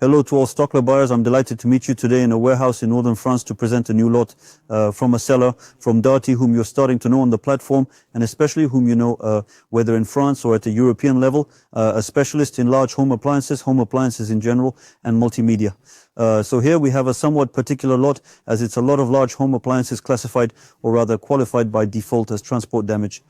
Hello to all Stockler buyers. I'm delighted to meet you today in a warehouse in northern France to present a new lot from a seller from Darty, whom you're starting to know on the platform, and especially whom you know whether in France or at a European level, a specialist in large home appliances in general, and multimedia. So here we have a somewhat particular lot, as it's a lot of large home appliances classified, or rather qualified by default as transport damage.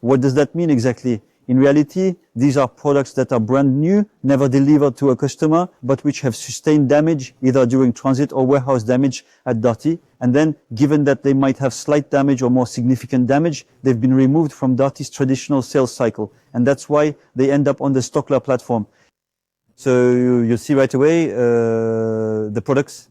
What does that mean exactly? In reality, these are products that are brand new, never delivered to a customer, but which have sustained damage either during transit or warehouse damage at Darty. And then, given that they might have slight damage or more significant damage, they've been removed from Darty's traditional sales cycle. And that's why they end up on the Stockler platform. So you'll see right away the products.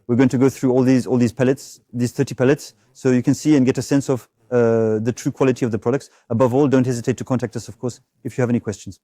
We're going to go through all these pallets, these 30 pallets, so you can see and get a sense of the true quality of the products. Above all, don't hesitate to contact us, of course, if you have any questions.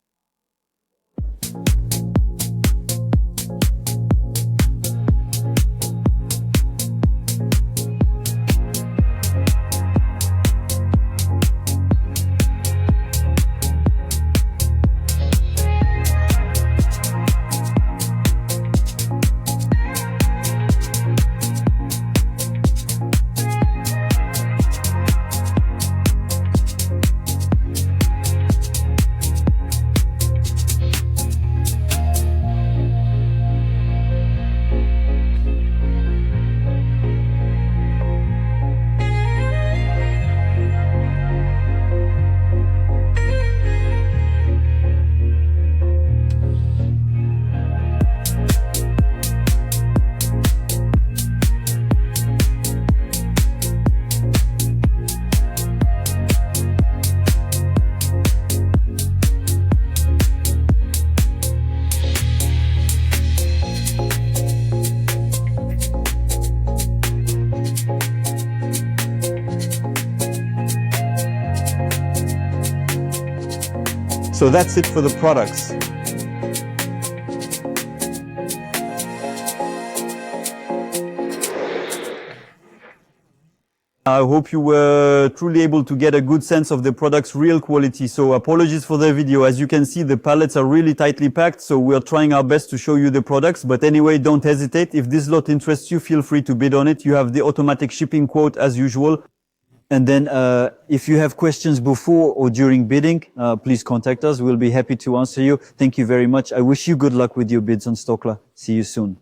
So that's it for the products. I hope you were truly able to get a good sense of the product's real quality. So apologies for the video. As you can see, the pallets are really tightly packed, so we're trying our best to show you the products. But anyway, don't hesitate. If this lot interests you, feel free to bid on it. You have the automatic shipping quote as usual. And then if you have questions before or during bidding, please contact us. We'll be happy to answer you. Thank you very much. I wish you good luck with your bids on Stockler. See you soon.